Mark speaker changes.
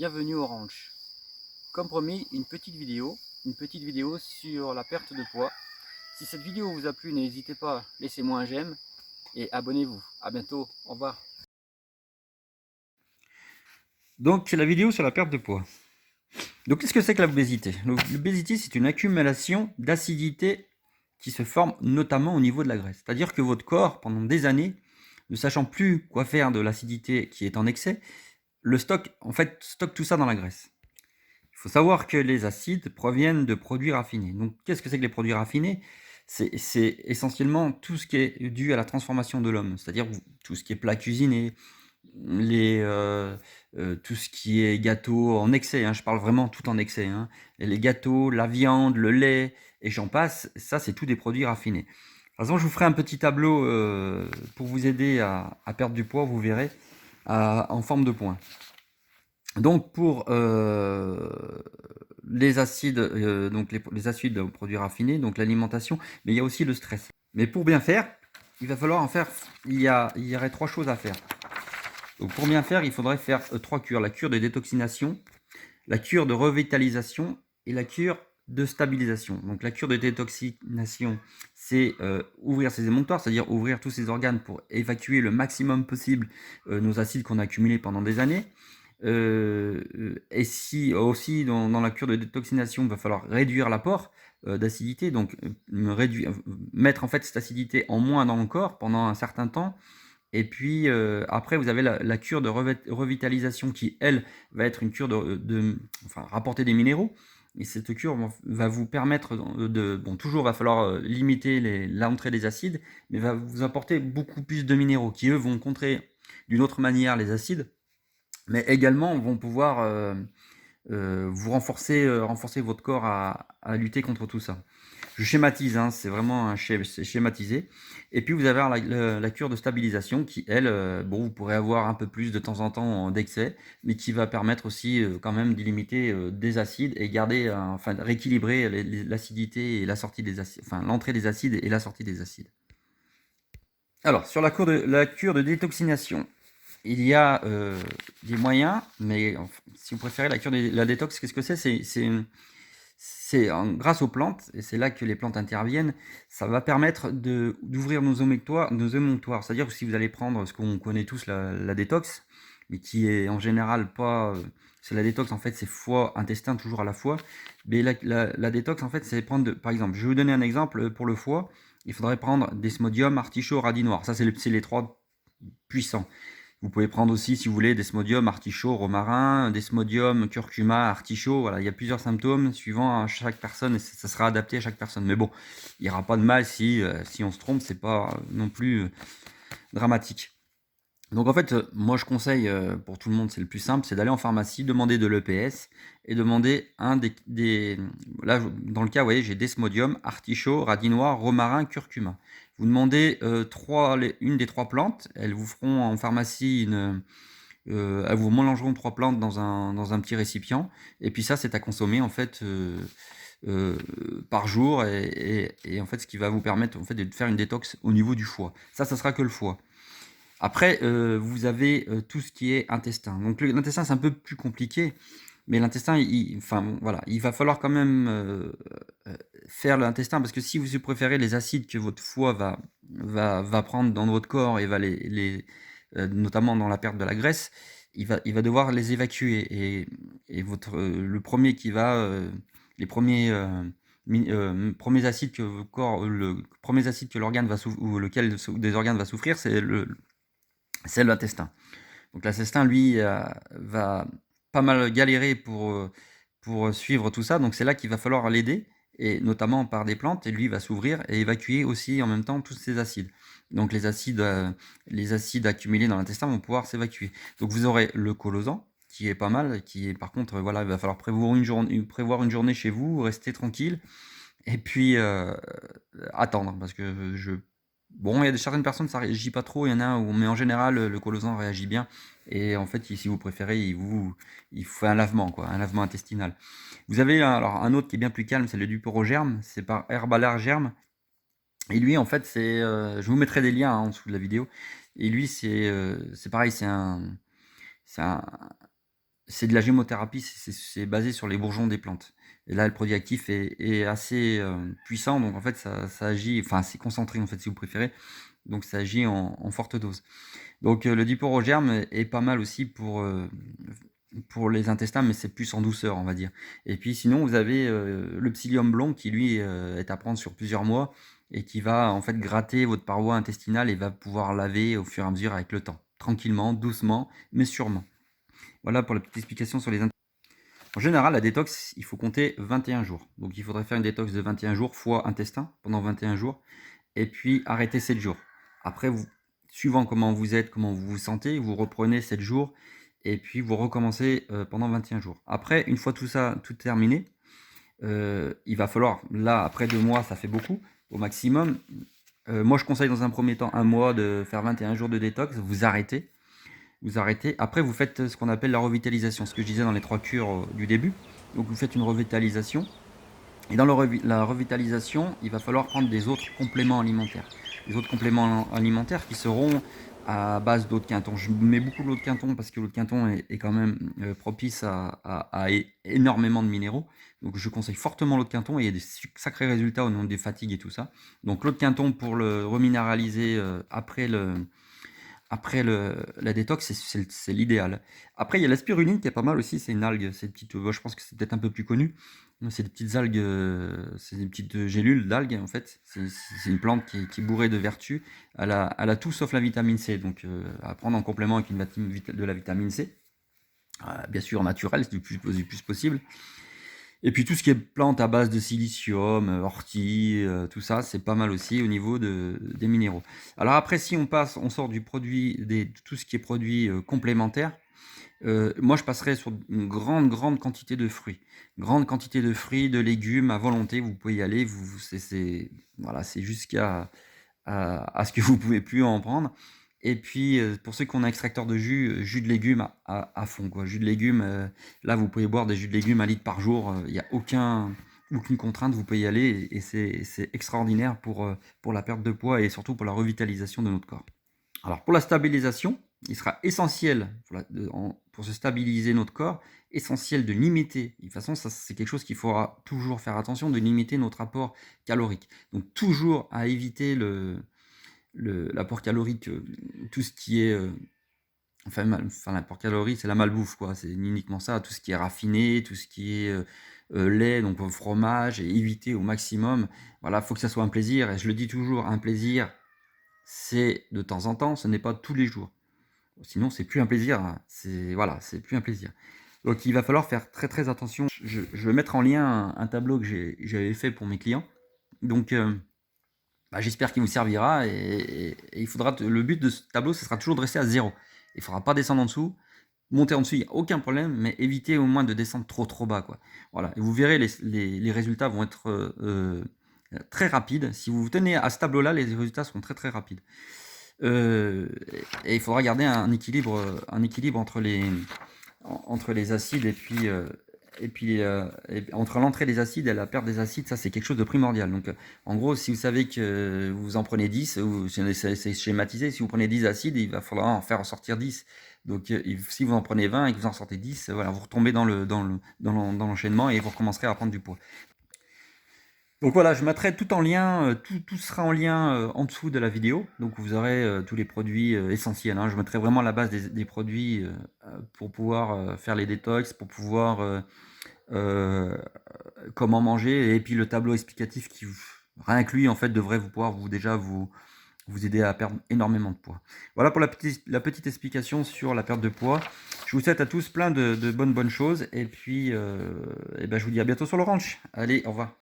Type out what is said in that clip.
Speaker 1: bienvenue au ranch. Comme promis, une petite vidéo sur la perte de poids. Si cette vidéo vous a plu, n'hésitez pas, laissez-moi un j'aime et abonnez-vous. A bientôt, au revoir.
Speaker 2: Donc, la vidéo sur la perte de poids. Donc, qu'est-ce que c'est que l'obésité? L'obésité, c'est une accumulation d'acidité qui se forme notamment au niveau de la graisse. C'est-à-dire que votre corps, pendant des années, ne sachant plus quoi faire de l'acidité qui est en excès, stocke tout ça dans la graisse. Il faut savoir que les acides proviennent de produits raffinés. Donc, qu'est-ce que c'est que les produits raffinés? C'est essentiellement tout ce qui est dû à la transformation de l'homme, c'est-à-dire tout ce qui est plat cuisiné, tout ce qui est gâteau en excès, hein, je parle vraiment tout en excès, hein. Les gâteaux, la viande, le lait et j'en passe, ça c'est tout des produits raffinés. De toute façon, je vous ferai un petit tableau pour vous aider à perdre du poids, vous verrez, en forme de point. Donc pour les acides, donc les acides aux produits raffinés, donc l'alimentation, mais il y a aussi le stress. Mais pour bien faire, il va falloir en faire, il y aurait 3 choses à faire. Donc pour bien faire, il faudrait faire 3 cures. La cure de détoxination, la cure de revitalisation et la cure de stabilisation. Donc la cure de détoxination, c'est ouvrir ses émonctoires, c'est-à-dire ouvrir tous ses organes pour évacuer le maximum possible nos acides qu'on a accumulés pendant des années. Et si aussi dans la cure de détoxination, il va falloir réduire l'apport d'acidité, donc mettre en fait cette acidité en moins dans le corps pendant un certain temps. Et puis après, vous avez la cure de revitalisation qui, elle, va être une cure enfin, rapporter des minéraux. Et cette cure va vous permettre bon, toujours va falloir limiter l'entrée des acides, mais va vous apporter beaucoup plus de minéraux qui, eux, vont contrer d'une autre manière les acides, mais également vont pouvoir vous renforcer votre corps à lutter contre tout ça. Je schématise, hein, c'est vraiment c'est schématisé. Et puis vous avez la cure de stabilisation qui, elle, bon, vous pourrez avoir un peu plus de temps en temps d'excès, mais qui va permettre aussi quand même de limiter des acides et garder, enfin, de rééquilibrer l'acidité et la sortie des acides, enfin l'entrée des acides et la sortie des acides. Alors, sur la cure de détoxination, il y a des moyens, mais si vous préférez la détox, qu'est-ce que c'est? Grâce aux plantes, et c'est là que les plantes interviennent, ça va permettre d'ouvrir nos émonctoires. C'est-à-dire que si vous allez prendre ce qu'on connaît tous, la détox, mais qui est en général pas... c'est la détox, en fait, c'est foie, intestin, toujours à la fois. Mais la détox, en fait, c'est prendre... par exemple, je vais vous donner un exemple pour le foie. Il faudrait prendre desmodium, artichaut, radis noir. Ça, c'est les 3 puissants. Vous pouvez prendre aussi, si vous voulez, desmodium, artichaut, romarin, desmodium, curcuma, artichaut. Voilà, il y a plusieurs symptômes suivant à chaque personne et ça sera adapté à chaque personne. Mais bon, il n'y aura pas de mal si on se trompe, c'est pas non plus dramatique. Donc en fait, moi je conseille pour tout le monde, c'est le plus simple, c'est d'aller en pharmacie, demander de l'EPS et demander là, dans le cas, vous voyez, j'ai desmodium, artichaut, radis noir, romarin, curcuma. Vous demandez une des 3 plantes, elles vous feront en pharmacie elles vous mélangeront 3 plantes dans un petit récipient, et puis ça, c'est à consommer en fait par jour, et en fait, ce qui va vous permettre en fait de faire une détox au niveau du foie. Ça sera que le foie. Après, vous avez tout ce qui est intestin. Donc l'intestin, c'est un peu plus compliqué, mais l'intestin, enfin bon, voilà, il va falloir quand même faire l'intestin, parce que si vous préférez les acides que votre foie va prendre dans votre corps et va notamment dans la perte de la graisse, il va devoir les évacuer. Et le premier qui va, les premiers acides que le corps, le premier acide que l'organe ou lequel des organes va souffrir, c'est l'intestin. Donc l'intestin, lui, va pas mal galérer pour suivre tout ça. Donc c'est là qu'il va falloir l'aider, et notamment par des plantes. Et lui va s'ouvrir et évacuer aussi en même temps tous ces acides. Donc les acides accumulés dans l'intestin vont pouvoir s'évacuer. Donc vous aurez le colosant, qui est pas mal, qui est par contre, voilà, il va falloir prévoir une journée chez vous, rester tranquille, et puis attendre, parce que bon, il y a certaines personnes, ça réagit pas trop, il y en a où, mais en général, le colosant réagit bien. Et en fait, si vous préférez, il fait un lavement, quoi, un lavement intestinal. Vous avez alors un autre qui est bien plus calme, c'est le Duperogerme, c'est par Herbalar Germe. Et lui, en fait, je vous mettrai des liens, hein, en dessous de la vidéo. Et lui, c'est pareil, c'est un, c'est de la gémothérapie, c'est basé sur les bourgeons des plantes. Et là, le produit actif est assez puissant, donc en fait, ça agit, enfin, c'est concentré en fait, si vous préférez, donc ça agit en forte dose. Donc le diporogerme est pas mal aussi pour les intestins, mais c'est plus en douceur, on va dire. Et puis sinon, vous avez le psyllium blond qui lui est à prendre sur plusieurs mois et qui va en fait gratter votre paroi intestinale et va pouvoir laver au fur et à mesure avec le temps, tranquillement, doucement, mais sûrement. Voilà pour la petite explication sur les intestins. En général, la détox, il faut compter 21 jours. Donc il faudrait faire une détox de 21 jours fois intestin pendant 21 jours et puis arrêter 7 jours. Après, suivant comment vous êtes, comment vous vous sentez, vous reprenez 7 jours et puis vous recommencez pendant 21 jours. Après, une fois tout ça, tout terminé, il va falloir, là, après 2 mois, ça fait beaucoup, au maximum. Moi, je conseille dans un premier temps 1 mois de faire 21 jours de détox, vous arrêtez. Vous arrêtez. Après, vous faites ce qu'on appelle la revitalisation, ce que je disais dans les 3 cures du début. Donc, vous faites une revitalisation. Et dans la revitalisation, il va falloir prendre des autres compléments alimentaires. Les autres compléments alimentaires qui seront à base d'eau de Quinton. Je mets beaucoup d'eau de Quinton parce que l'eau de Quinton est quand même propice à énormément de minéraux. Donc je conseille fortement l'eau de Quinton et il y a des sacrés résultats au niveau des fatigues et tout ça. Donc l'eau de Quinton pour le reminéraliser après la détox, c'est l'idéal. Après, il y a la spiruline qui est pas mal aussi. C'est une algue. C'est une petite, je pense que c'est peut-être un peu plus connu. C'est des petites algues, c'est des petites gélules d'algues en fait. C'est une plante qui est bourrée de vertus. Elle a tout sauf la vitamine C. Donc, à prendre en complément avec de la vitamine C. Bien sûr, naturelle, c'est du plus possible. Et puis tout ce qui est plantes à base de silicium, ortie, tout ça, c'est pas mal aussi au niveau des minéraux. Alors après, si on sort du produit, tout ce qui est produit complémentaire, moi je passerai sur une grande quantité de fruits. Grande quantité de fruits, de légumes à volonté, vous pouvez y aller, voilà, c'est jusqu'à ce que vous pouvez plus en prendre. Et puis pour ceux qui ont un extracteur de jus de légumes à fond, quoi. Jus de légumes, là vous pouvez boire des jus de légumes 1 litre par jour, il n'y a aucune contrainte, vous pouvez y aller et c'est extraordinaire pour la perte de poids et surtout pour la revitalisation de notre corps. Alors pour la stabilisation, il sera essentiel pour se stabiliser notre corps, essentiel de limiter. De toute façon, ça c'est quelque chose qu'il faudra toujours faire attention, de limiter notre apport calorique. Donc toujours à éviter l'apport calorique, tout ce qui est enfin l'apport calorique, c'est la malbouffe, quoi. C'est uniquement ça, tout ce qui est raffiné, tout ce qui est lait, donc fromage, et éviter au maximum. Voilà, faut que ça soit un plaisir. Et je le dis toujours, un plaisir, c'est de temps en temps, ce n'est pas tous les jours. Sinon, c'est plus un plaisir. Hein. C'est plus un plaisir. Donc, il va falloir faire très attention. Je vais mettre en lien un tableau que j'avais fait pour mes clients. Donc, j'espère qu'il vous servira. Et il faudra. Le but de ce tableau, ce sera toujours de rester à 0. Il ne faudra pas descendre en dessous. Monter en dessous, il n'y a aucun problème, mais éviter au moins de descendre trop bas, quoi. Voilà. Et vous verrez, les résultats vont être très rapides. Si vous vous tenez à ce tableau-là, les résultats seront très rapides. Et il faudra garder un équilibre entre les acides et entre l'entrée des acides et la perte des acides, ça c'est quelque chose de primordial. Donc en gros, si vous savez que vous en prenez 10, c'est schématisé, si vous prenez 10 acides, il va falloir en faire ressortir 10. Donc si vous en prenez 20 et que vous en sortez 10, voilà, vous retombez dans l'enchaînement et vous recommencerez à prendre du poids. Donc voilà, je mettrai tout en lien, tout sera en lien en dessous de la vidéo. Donc vous aurez tous les produits essentiels. Hein. Je mettrai vraiment la base des produits pour pouvoir faire les détox, pour pouvoir comment manger, et puis le tableau explicatif qui rien que lui en fait devrait pouvoir vous aider à perdre énormément de poids. Voilà pour la petite explication sur la perte de poids. Je vous souhaite à tous plein de bonnes choses et puis je vous dis à bientôt sur le ranch. Allez, au revoir.